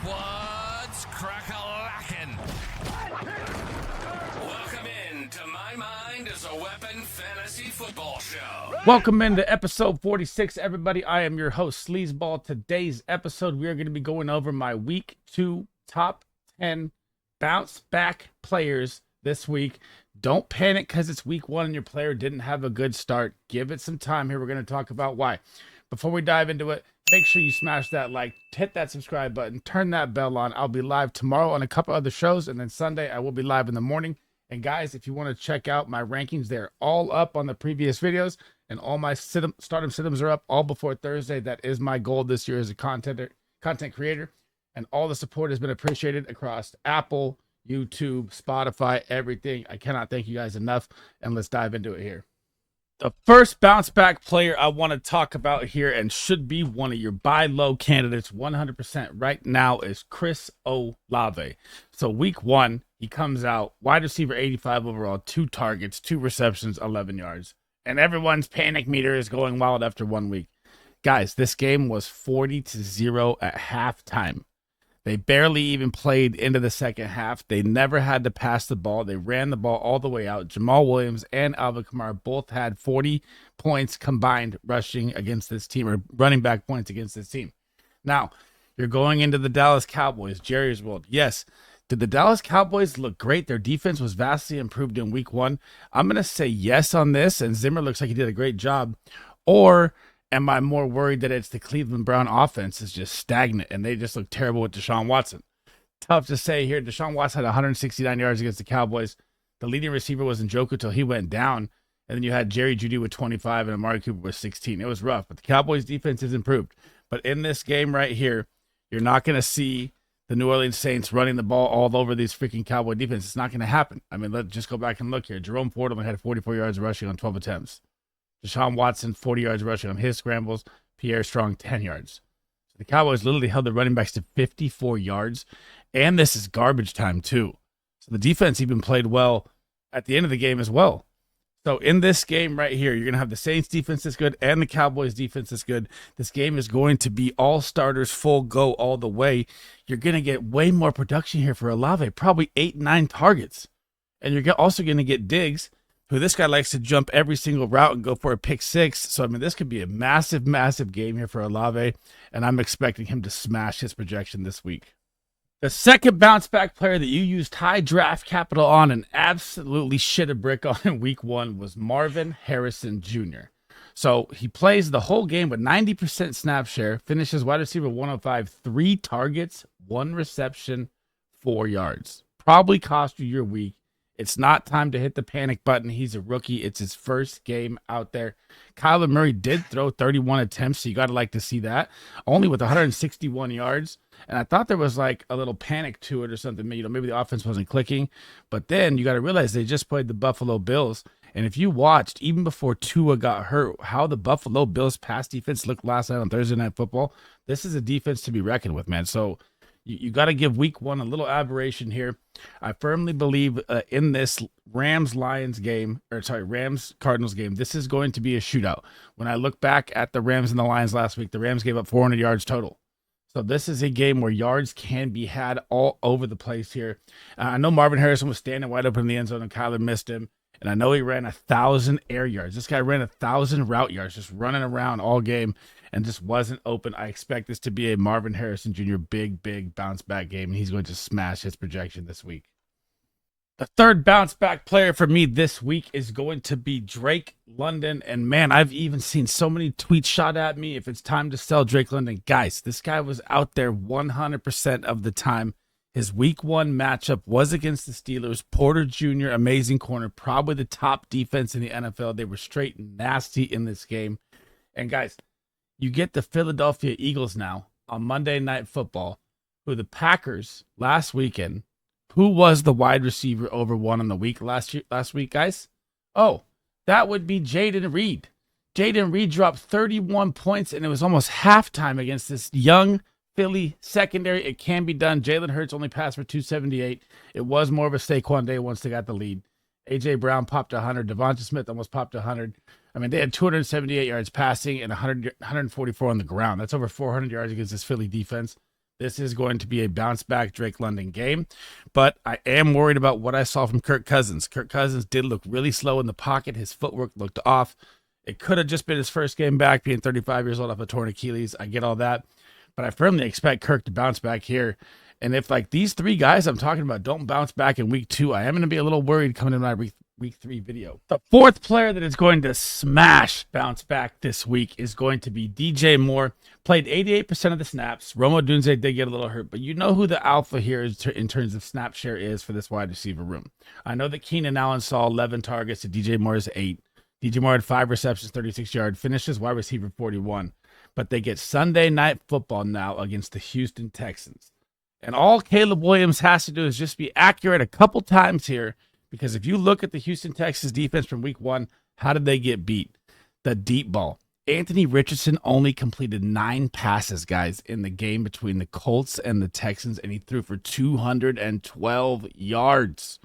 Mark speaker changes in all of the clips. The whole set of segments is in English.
Speaker 1: What's crack-a-lackin'? Welcome in to My Mind is a Weapon Fantasy Football Show.
Speaker 2: Welcome into episode 46, everybody. I am your host, SleezBall. Today's episode, we are going to be going over my week 2 top 10 bounce back players this week. Don't panic because it's week 1 and your player didn't have a good start. Give it some time here. We're going to talk about why. Before we dive into it, make sure you smash that like, hit that subscribe button, turn that bell on. I'll be live tomorrow on a couple other shows, and then Sunday I will be live in the morning. And guys, if you want to check out my rankings, they're all up on the previous videos, and all my stardom sit-ems are up all before Thursday. That is my goal this year as a content creator, and all the support has been appreciated across Apple, YouTube, Spotify, everything. I cannot thank you guys enough, and let's dive into it here. The first bounce back player I want to talk about here, and should be one of your buy low candidates 100% right now, is Chris Olave. So week 1, he comes out wide receiver 85 overall, 2 targets, 2 receptions, 11 yards. And everyone's panic meter is going wild after 1 week. Guys, this game was 40-0 at halftime. They barely even played into the second half. They never had to pass the ball. They ran the ball all the way out. Jamal Williams and Alvin Kamara both had 40 points combined rushing against this team, or running back points against this team. Now, you're going into the Dallas Cowboys, Jerry's world. Yes, did the Dallas Cowboys look great? Their defense was vastly improved in week 1. I'm going to say yes on this, and Zimmer looks like he did a great job. Or am I more worried that it's the Cleveland Brown offense is just stagnant and they just look terrible with Deshaun Watson? Tough to say here. Deshaun Watson had 169 yards against the Cowboys. The leading receiver was Njoku till he went down. And then you had Jerry Jeudy with 25 and Amari Cooper with 16. It was rough, but the Cowboys defense has improved. But in this game right here, you're not going to see the New Orleans Saints running the ball all over these freaking Cowboy defense. It's not going to happen. I mean, let's just go back and look here. Jerome Ford only had 44 yards rushing on 12 attempts. Deshaun Watson, 40 yards rushing on his scrambles. Pierre Strong, 10 yards. So the Cowboys literally held the running backs to 54 yards. And this is garbage time, too. So the defense even played well at the end of the game as well. So in this game right here, you're going to have the Saints defense that's good and the Cowboys defense that's good. This game is going to be all starters, full go all the way. You're going to get way more production here for Olave, probably 8-9 targets. And you're also going to get Diggs, who this guy likes to jump every single route and go for a pick 6. So, I mean, this could be a massive, massive game here for Olave, and I'm expecting him to smash his projection this week. The second bounce back player that you used high draft capital on and absolutely shit a brick on in week 1 was Marvin Harrison Jr. So he plays the whole game with 90% snap share, finishes wide receiver 105, 3 targets, 1 reception, 4 yards. Probably cost you your week. It's not time to hit the panic button. He's a rookie. It's his first game out there. Kyler Murray did throw 31 attempts, so you got to like to see that. Only with 161 yards. And I thought there was like a little panic to it or something. You know, maybe the offense wasn't clicking. But then you got to realize they just played the Buffalo Bills. And if you watched, even before Tua got hurt, how the Buffalo Bills pass defense looked last night on Thursday Night Football, this is a defense to be reckoned with, man. So you got to give week 1 a little aberration here. I firmly believe in this Rams-Cardinals game, this is going to be a shootout. When I look back at the Rams and the Lions last week, the Rams gave up 400 yards total. So this is a game where yards can be had all over the place here. I know Marvin Harrison was standing wide open in the end zone and Kyler missed him. And I know he ran 1,000 air yards. This guy ran 1,000 route yards, just running around all game and just wasn't open. I expect this to be a Marvin Harrison Jr. big bounce back game, and he's going to smash his projection this week. The third bounce back player for me this week is going to be Drake London. And man, I've even seen so many tweets shot at me if it's time to sell Drake London. Guys, this guy was out there 100% of the time. His week 1 matchup was against the Steelers. Porter Jr., amazing corner, probably the top defense in the NFL. They were straight nasty in this game. And guys, you get the Philadelphia Eagles now on Monday Night Football, who the Packers last weekend, who was the wide receiver over 1 on the week last week, guys? Oh, that would be Jaden Reed. Jaden Reed dropped 31 points, and it was almost halftime against this young Philly secondary. It can be done. Jalen Hurts only passed for 278. It was more of a Saquon day once they got the lead. A.J. Brown popped 100. Devonta Smith almost popped 100. I mean, they had 278 yards passing and 144 on the ground. That's over 400 yards against this Philly defense. This is going to be a bounce back Drake London game, but I am worried about what I saw from Kirk Cousins. Kirk Cousins did look really slow in the pocket. His footwork looked off. It could have just been his first game back, being 35 years old off a torn Achilles. I get all that, but I firmly expect Kirk to bounce back here. And if like these three guys I'm talking about don't bounce back in week 2, I am going to be a little worried coming in my week 3 video. The fourth player that is going to smash bounce back this week is going to be DJ Moore. Played 88% of the snaps. Rome Odunze did get a little hurt, but you know who the alpha here is in terms of snap share is for this wide receiver room. I know that Keenan Allen saw 11 targets to DJ Moore's 8. DJ Moore had 5 receptions, 36 yards, finishes wide receiver 41. But they get Sunday Night Football now against the Houston Texans. And all Caleb Williams has to do is just be accurate a couple times here, because if you look at the Houston Texans defense from week 1, how did they get beat? The deep ball. Anthony Richardson only completed 9 passes, guys, in the game between the Colts and the Texans, and he threw for 212 yards.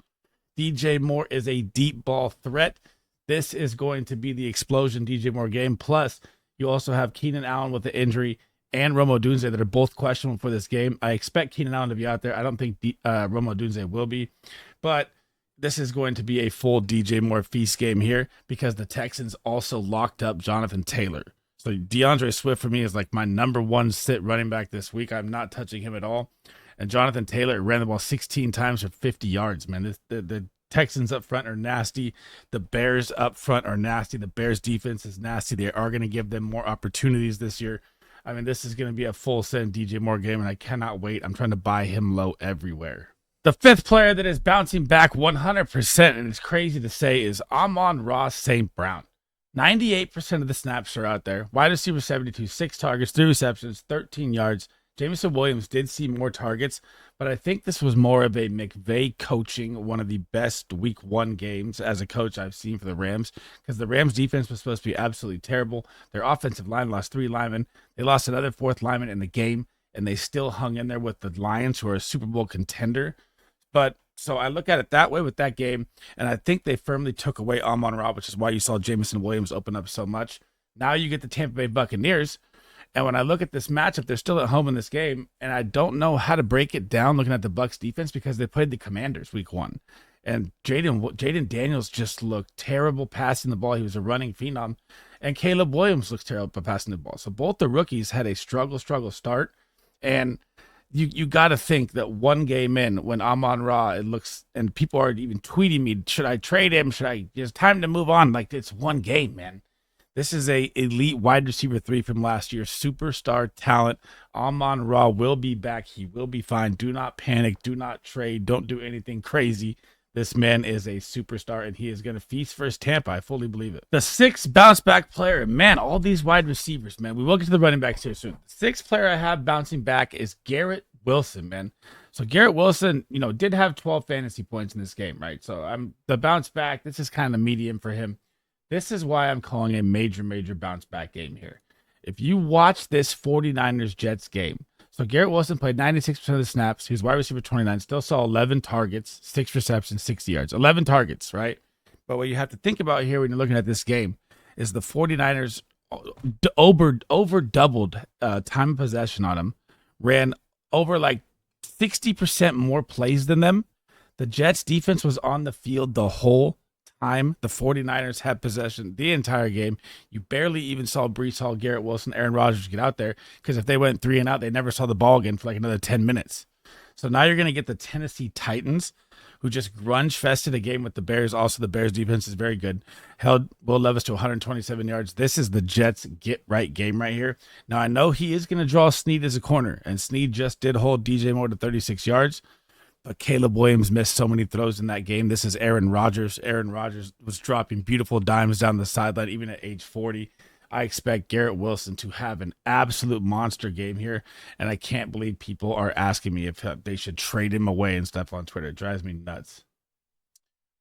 Speaker 2: DJ Moore is a deep ball threat. This is going to be the explosion DJ Moore game. Plus, you also have Keenan Allen with the injury and Rome Odunze that are both questionable for this game. I expect Keenan Allen to be out there. I don't think Rome Odunze will be, but this is going to be a full DJ Moore feast game here because the Texans also locked up Jonathan Taylor. So DeAndre Swift for me is like my number 1 sit running back this week. I'm not touching him at all. And Jonathan Taylor ran the ball 16 times for 50 yards, man. The Texans up front are nasty. The Bears up front are nasty. The Bears defense is nasty. They are going to give them more opportunities this year. I mean, this is going to be a full send DJ Moore game, and I cannot wait. I'm trying to buy him low everywhere. The fifth player that is bouncing back 100%, and it's crazy to say, is Amon-Ra St. Brown. 98% of the snaps are out there. Wide receiver 72, 6 targets, 3 receptions, 13 yards. Jameson Williams did see more targets, but I think this was more of a McVay coaching, one of the best week 1 games as a coach I've seen for the Rams, because the Rams defense was supposed to be absolutely terrible. Their offensive line lost 3 linemen. They lost another 4th lineman in the game, and they still hung in there with the Lions, who are a Super Bowl contender. But so I look at it that way with that game, and I think they firmly took away Amon-Ra, which is why you saw Jameson Williams open up so much. Now you get the Tampa Bay Buccaneers. And when I look at this matchup, they're still at home in this game, and I don't know how to break it down looking at the Bucs defense because they played the Commanders week 1. And Jaden Daniels just looked terrible passing the ball. He was a running phenom. And Caleb Williams looks terrible passing the ball. So both the rookies had a struggle start. And you got to think that one game in, when Amon-Ra, it looks, and people are even tweeting me, should I trade him? It's time to move on. Like, it's one game, man. This is a elite wide receiver 3 from last year, superstar talent. Amon-Ra will be back. He will be fine. Do not panic. Do not trade. Don't do anything crazy. This man is a superstar, and he is going to feast for his Tampa. I fully believe it. The 6th bounce back player, man, all these wide receivers, man. We will get to the running backs here soon. The 6th player I have bouncing back is Garrett Wilson, man. So Garrett Wilson, did have 12 fantasy points in this game, right? So the bounce back, this is kind of medium for him. This is why I'm calling a major bounce back game here. If you watch this 49ers-Jets game, so Garrett Wilson played 96% of the snaps. He was wide receiver 29, still saw 11 targets, 6 receptions, 60 yards. 11 targets, right? But what you have to think about here when you're looking at this game is the 49ers over doubled time of possession on him, ran over like 60% more plays than them. The Jets defense was on the field the whole time. The 49ers had possession the entire game. You barely even saw Breece Hall, Garrett Wilson, Aaron Rodgers get out there, because if they went 3 and out, they never saw the ball again for like another 10 minutes. So now you're going to get the Tennessee Titans, who just grunge-fested a game with the Bears. Also, the Bears defense is very good. Held Will Levis to 127 yards. This is the Jets' get-right game right here. Now, I know he is going to draw Snead as a corner, and Snead just did hold DJ Moore to 36 yards. But Caleb Williams missed so many throws in that game. This is Aaron Rodgers. Aaron Rodgers was dropping beautiful dimes down the sideline, even at age 40. I expect Garrett Wilson to have an absolute monster game here, and I can't believe people are asking me if they should trade him away and stuff on Twitter. It drives me nuts.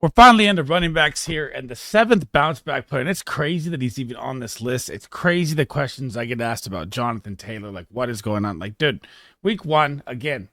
Speaker 2: We're finally into running backs here, and the 7th bounce back player, and it's crazy that he's even on this list. It's crazy the questions I get asked about Jonathan Taylor, like what is going on? Like, dude, week 1, again,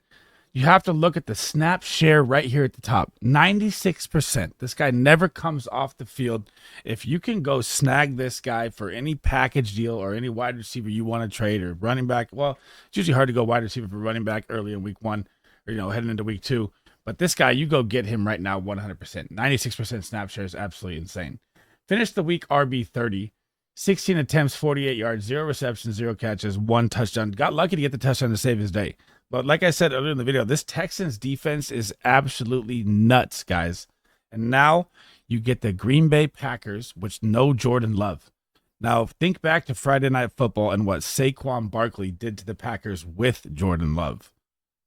Speaker 2: You have to look at the snap share right here at the top. 96%. This guy never comes off the field. If you can go snag this guy for any package deal or any wide receiver you want to trade or running back, well, it's usually hard to go wide receiver for running back early in week 1 or, heading into week 2. But this guy, you go get him right now 100%. 96% snap share is absolutely insane. Finished the week RB 30. 16 attempts, 48 yards, 0 receptions, 0 catches, 1 touchdown. Got lucky to get the touchdown to save his day. But like I said earlier in the video, this Texans defense is absolutely nuts, guys. And now you get the Green Bay Packers, which know Jordan Love. Now think back to Friday Night Football and what Saquon Barkley did to the Packers with Jordan Love.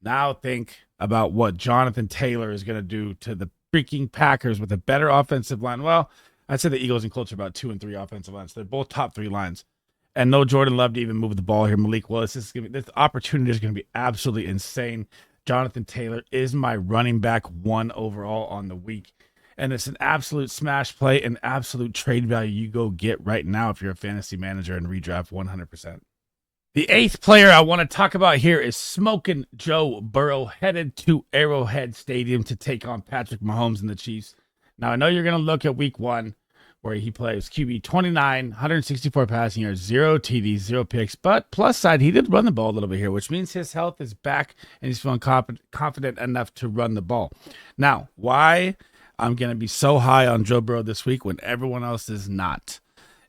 Speaker 2: Now think about what Jonathan Taylor is going to do to the freaking Packers with a better offensive line. Well, I'd say the Eagles and Colts are about 2 and 3 offensive lines. They're both top 3 lines. And no Jordan Love to even move the ball here. Malik Willis, this opportunity is going to be absolutely insane. Jonathan Taylor is my running back 1 overall on the week. And it's an absolute smash play, an absolute trade value you go get right now if you're a fantasy manager and redraft 100%. The 8th player I want to talk about here is Smoking Joe Burrow, headed to Arrowhead Stadium to take on Patrick Mahomes and the Chiefs. Now, I know you're going to look at week 1, where he plays QB 29, 164 passing yards, 0 TDs, 0 picks. But plus side, he did run the ball a little bit here, which means his health is back and he's feeling confident enough to run the ball. Now, why I'm going to be so high on Joe Burrow this week when everyone else is not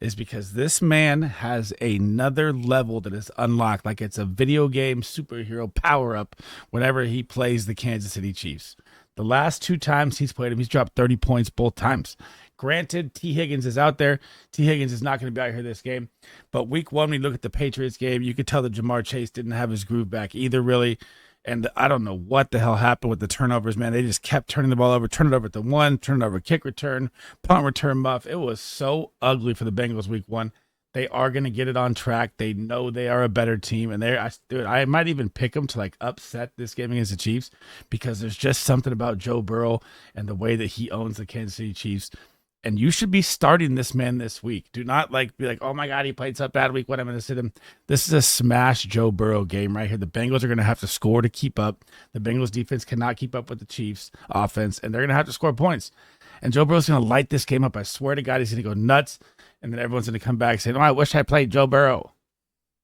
Speaker 2: is because this man has another level that is unlocked, like it's a video game superhero power-up whenever he plays the Kansas City Chiefs. The last 2 times he's played him, he's dropped 30 points both times. Granted, T. Higgins is out there. T. Higgins is not going to be out here this game. But week 1, when you look at the Patriots game, you could tell that Jamar Chase didn't have his groove back either, really. And I don't know what the hell happened with the turnovers, man. They just kept turning the ball over, turn it over at the 1, turn it over kick return, punt return muff. It was so ugly for the Bengals week 1. They are going to get it on track. They know they are a better team. And I might even pick them to upset this game against the Chiefs because there's just something about Joe Burrow and the way that he owns the Kansas City Chiefs. And you should be starting this man this week. Do not be like, oh my God, he played so bad week 1, I'm going to sit him. This is a smash Joe Burrow game right here. The Bengals are going to have to score to keep up. The Bengals defense cannot keep up with the Chiefs offense, and they're going to have to score points. And Joe Burrow's going to light this game up. I swear to God, he's going to go nuts. And then everyone's going to come back saying, oh, I wish I played Joe Burrow.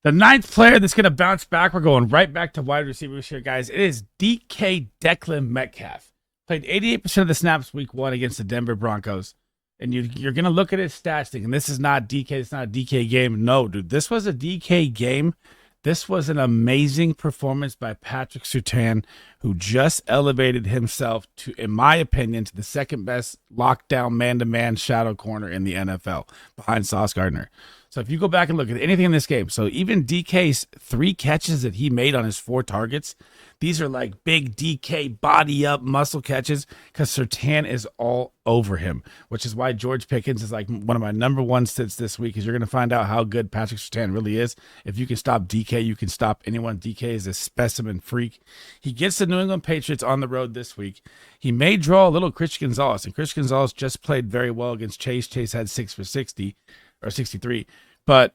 Speaker 2: The 9th player that's going to bounce back, we're going right back to wide receivers here, guys. It is DK Declan Metcalf. Played 88% of the snaps week 1 against the Denver Broncos. And you're going to look at his stats thinking, this is not DK, it's not a DK game. No, dude, this was a DK game. This was an amazing performance by Patrick Surtain, who just elevated himself to, in my opinion, to the second best lockdown man-to-man shadow corner in the NFL behind Sauce Gardner. So if you go back and look at anything in this game, so even DK's 3 catches that he made on his 4 targets, these are like big DK body up muscle catches because Surtain is all over him, which is why George Pickens is like one of my number 1 sits this week, because you're going to find out how good Patrick Surtain really is. If you can stop DK, you can stop anyone. DK is a specimen freak. He gets the New England Patriots on the road this week. He may draw a little Christian Gonzalez, and Christian Gonzalez just played very well against Chase. Chase had 6 for 60 or 63, but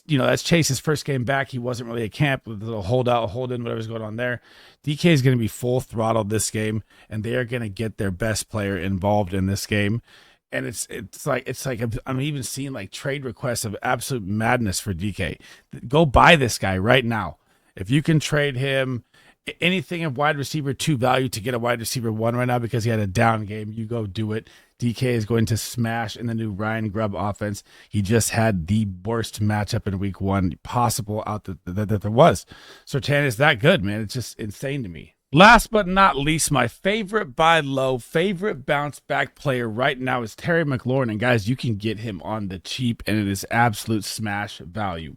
Speaker 2: that's Chase's first game back. He wasn't really at camp with a little hold in, whatever's going on there. DK is going to be full throttle this game, and they are going to get their best player involved in this game. And it's like I'm even seeing trade requests of absolute madness for DK. Go buy this guy right now. If you can trade him anything of wide receiver 2 value to get a wide receiver 1 right now because he had a down game, you go do it. DK is going to smash in the new Ryan Grubb offense. He just had the worst matchup in week 1 possible out that there was. Surtain is that good, man. It's just insane to me. Last but not least, my favorite buy low, favorite bounce back player right now is Terry McLaurin. And guys, you can get him on the cheap, and it is absolute smash value.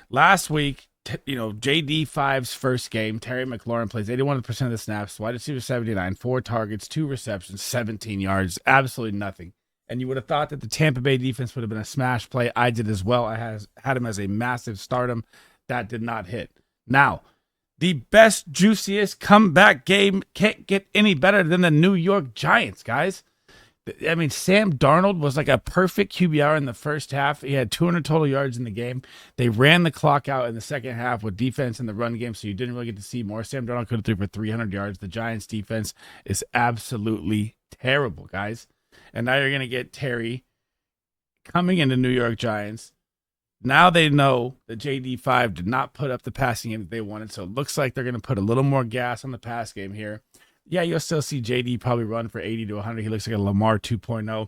Speaker 2: Last week, JD5's first game, Terry McLaurin plays 81% of the snaps, wide receiver 79, 4 targets, 2 receptions, 17 yards, absolutely nothing. And you would have thought that the Tampa Bay defense would have been a smash play. I did as well. I had him as a massive stardom. That did not hit. Now, the best, juiciest comeback game can't get any better than the New York Giants, guys. I mean, Sam Darnold was like a perfect QBR in the first half. He had 200 total yards in the game. They ran the clock out in the second half with defense in the run game, so you didn't really get to see more. Sam Darnold could have threw for 300 yards. The Giants' defense is absolutely terrible, guys. And now you're going to get Terry coming into New York Giants. Now they know that JD5 did not put up the passing game that they wanted, so it looks like they're going to put a little more gas on the pass game here. Yeah, you'll still see JD probably run for 80 to 100. He looks like a Lamar 2.0.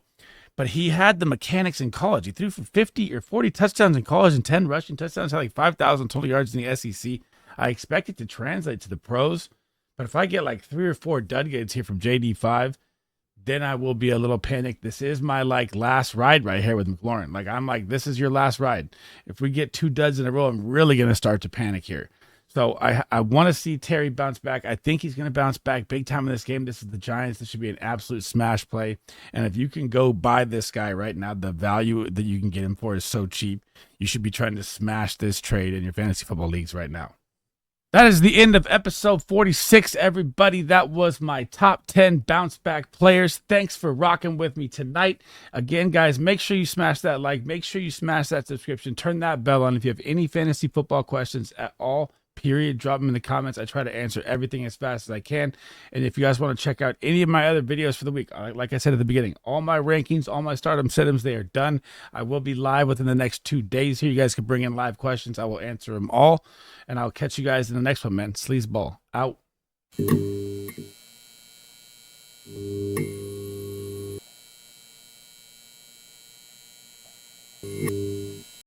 Speaker 2: But he had the mechanics in college. He threw for 50 or 40 touchdowns in college and 10 rushing touchdowns, had like 5,000 total yards in the SEC. I expect it to translate to the pros. But if I get like 3 or 4 dud games here from JD5, then I will be a little panicked. This is my like last ride right here with McLaurin. Like I'm like, this is your last ride. If we get 2 duds in a row, I'm really going to start to panic here. So I want to see Terry bounce back. I think he's going to bounce back big time in this game. This is the Giants. This should be an absolute smash play. And if you can go buy this guy right now, the value that you can get him for is so cheap. You should be trying to smash this trade in your fantasy football leagues right now. That is the end of episode 46, everybody. That was my top 10 bounce back players. Thanks for rocking with me tonight. Again, guys, make sure you smash that like. Make sure you smash that subscription. Turn that bell on. If you have any fantasy football questions at all, period, drop them in the comments. I try to answer everything as fast as I can. And if you guys want to check out any of my other videos for the week, like I said at the beginning, all my rankings, all my stardom sit-ems, they are done. I will be live within the next 2 days here. You guys can bring in live questions. I will answer them all. And I'll catch you guys in the next one, man. SleezBall out.